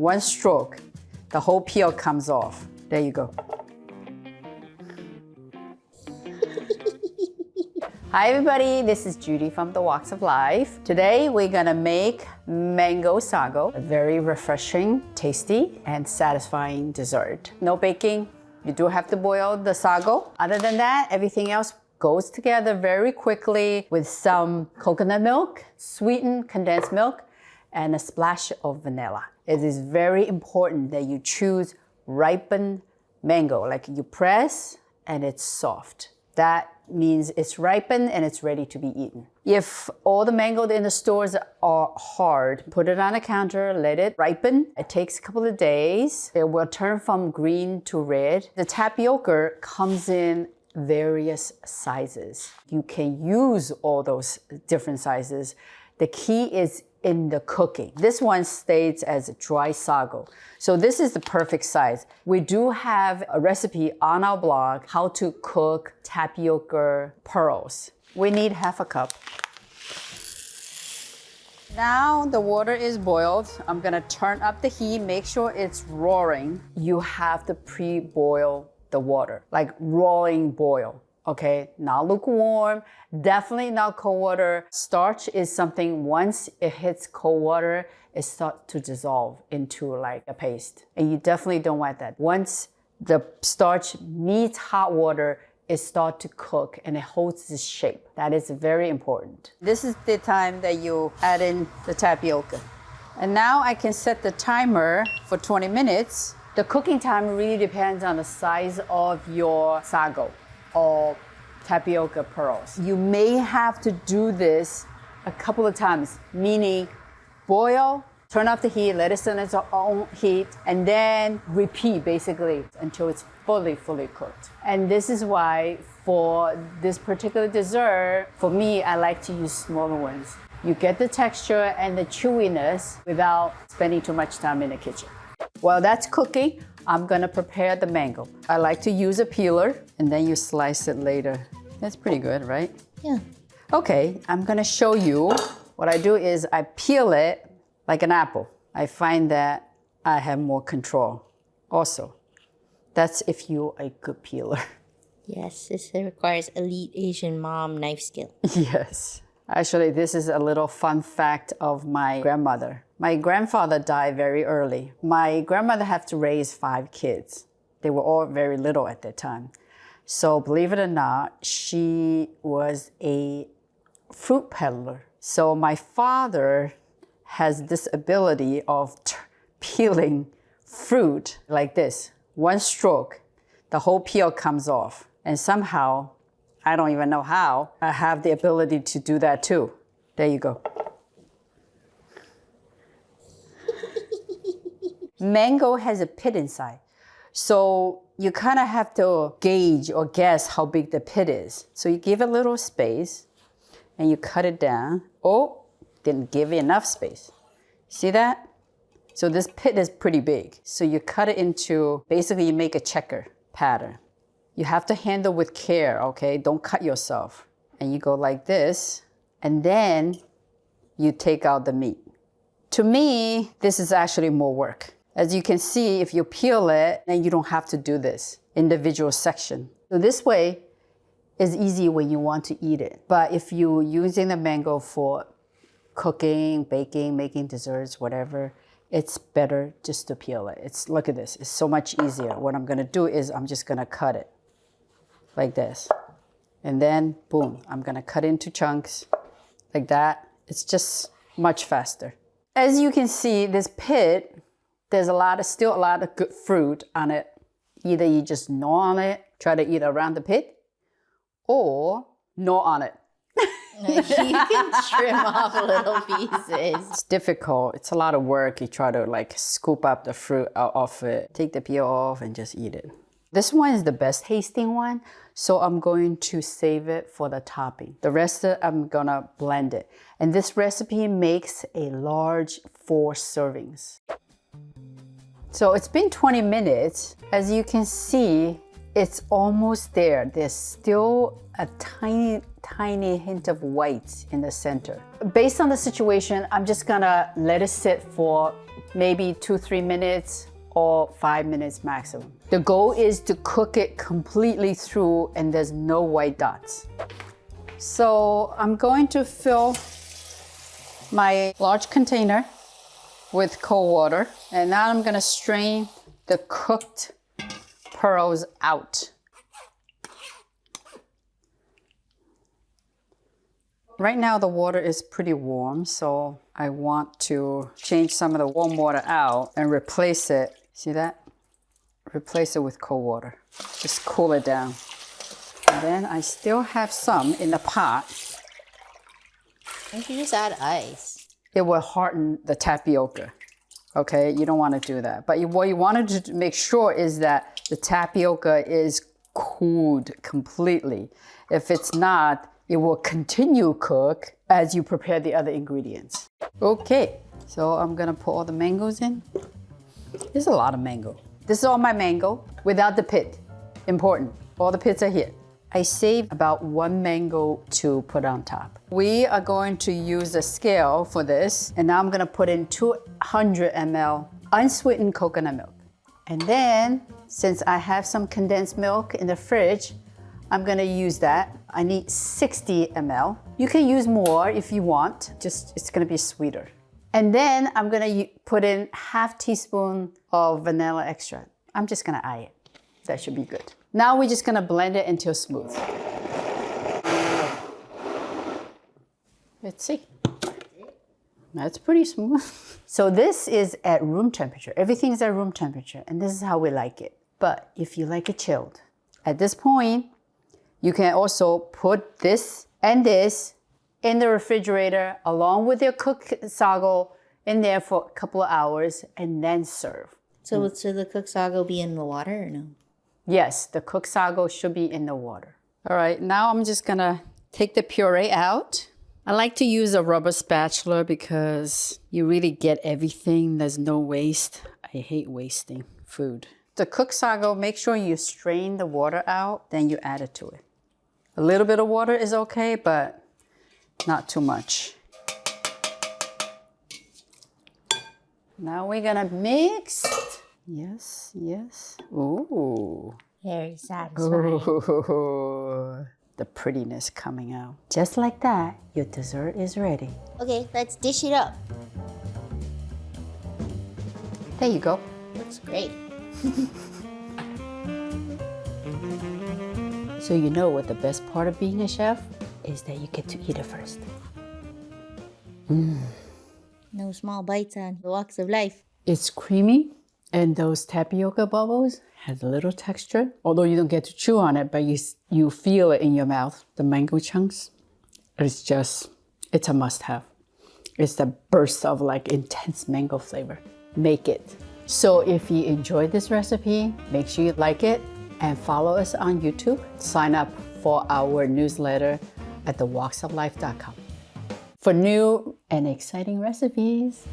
One stroke, the whole peel comes off. There you go. Hi everybody, this is Judy from The Walks of Life. Today we're gonna make Mango Sago, a very refreshing, tasty, and satisfying dessert. No baking, you do have to boil the sago. Other than that, everything else goes together very quickly with some coconut milk, sweetened condensed milk, and a splash of vanilla. It is very important that you choose ripened mango, like you press and it's soft. That means it's ripened and it's ready to be eaten. If all the mango in the stores are hard, put it on a counter, let it ripen. It takes a couple of days. It will turn from green to red. The tapioca comes in various sizes. You can use all those different sizes. The key is in the cooking. This one states as dry sago. So this is the perfect size. We do have a recipe on our blog, how to cook tapioca pearls. We need half a cup. Now the water is boiled. I'm gonna turn up the heat, make sure it's roaring. You have to pre-boil the water, like rolling boil. Okay, not lukewarm, definitely not cold water. Starch is something, once it hits cold water, it starts to dissolve into like a paste. And you definitely don't want that. Once the starch meets hot water, it starts to cook and it holds this shape. That is very important. This is the time that you add in the tapioca. And now I can set the timer for 20 minutes. The cooking time really depends on the size of your sago or tapioca pearls. You may have to do this a couple of times, meaning boil, turn off the heat, let it sit on its own heat, and then repeat basically until it's fully cooked. And this is why for this particular dessert, for me, I like to use smaller ones. You get the texture and the chewiness without spending too much time in the kitchen. While that's cooking, I'm gonna prepare the mango. I like to use a peeler and then you slice it later. That's pretty good, right? Yeah. Okay, I'm gonna show you. What I do is I peel it like an apple. I find that I have more control also. That's if you're a good peeler. Yes, this requires elite Asian mom knife skill. Yes. Actually, this is a little fun fact of my grandmother. My grandfather died very early. My grandmother had to raise 5 kids. They were all very little at that time. So believe it or not, she was a fruit peddler. So my father has this ability of peeling fruit like this. One stroke, the whole peel comes off. And somehow, I don't even know how, I have the ability to do that too. There you go. Mango has a pit inside. So you kind of have to gauge or guess how big the pit is. So you give a little space and you cut it down. Oh, didn't give enough space. See that? So this pit is pretty big. So you cut it into, basically you make a checker pattern. You have to handle with care, okay? Don't cut yourself. And you go like this, and then you take out the meat. To me, this is actually more work. As you can see, if you peel it, then you don't have to do this individual section. So this way is easy when you want to eat it. But if you're using the mango for cooking, baking, making desserts, whatever, it's better just to peel it. Look at this, it's so much easier. What I'm gonna do is I'm just gonna cut it like this. And then, boom, I'm gonna cut into chunks like that. It's just much faster. As you can see, this pit, there's still a lot of good fruit on it. Either you just gnaw on it, try to eat around the pit, or gnaw on it. You can trim off little pieces. It's difficult. It's a lot of work. You try to like scoop up the fruit out of it, take the peel off and just eat it. This one is the best tasting one, so I'm going to save it for the topping. The rest of it, I'm gonna blend it. And this recipe makes a large 4 servings. So it's been 20 minutes. As you can see, it's almost there. There's still a tiny hint of white in the center. Based on the situation, I'm just gonna let it sit for maybe 2-3 minutes or 5 minutes maximum. The goal is to cook it completely through and there's no white dots. So I'm going to fill my large container with cold water, and now I'm gonna strain the cooked pearls out. Right now the water is pretty warm, so I want to change some of the warm water out and replace it. See that? Replace it with cold water. Just cool it down. And then I still have some in the pot. Why don't you just add ice? It will harden the tapioca. Okay, you don't want to do that. But what you want to make sure is that the tapioca is cooled completely. If it's not, it will continue cook as you prepare the other ingredients. Okay, so I'm gonna put all the mangoes in. There's a lot of mango. This is all my mango without the pit. Important, all the pits are here. I saved about 1 mango to put on top. We are going to use a scale for this, and now I'm gonna put in 200 ml unsweetened coconut milk. And then, since I have some condensed milk in the fridge, I'm gonna use that. I need 60 ml. You can use more if you want, just it's gonna be sweeter. And then I'm gonna put in ½ teaspoon of vanilla extract. I'm just gonna eye it. That should be good. Now we're just gonna blend it until smooth. Let's see. That's pretty smooth. So this is at room temperature. Everything is at room temperature, and this is how we like it. But if you like it chilled, at this point, you can also put this and this in the refrigerator along with your cooked sago in there for a couple of hours and then serve. So would the cooked sago be in the water or no? Yes, the cooked sago should be in the water. All right, now I'm just gonna take the puree out. I like to use a rubber spatula because you really get everything. There's no waste. I hate wasting food. The cooked sago, make sure you strain the water out, then you add it to it. A little bit of water is okay, but not too much. Now we're gonna mix. Yes, yes. Ooh. Very satisfying. Ooh. The prettiness coming out. Just like that, your dessert is ready. Okay, let's dish it up. There you go. Looks great. So you know what the best part of being a chef is that you get to eat it first. No small bites on the walks of life. It's creamy, and those tapioca bubbles has a little texture. Although you don't get to chew on it, but you feel it in your mouth. The mango chunks, it's a must-have. It's the burst of like intense mango flavor. Make it. So if you enjoyed this recipe, make sure you like it and follow us on YouTube. Sign up for our newsletter at thewalksoflife.com for new and exciting recipes.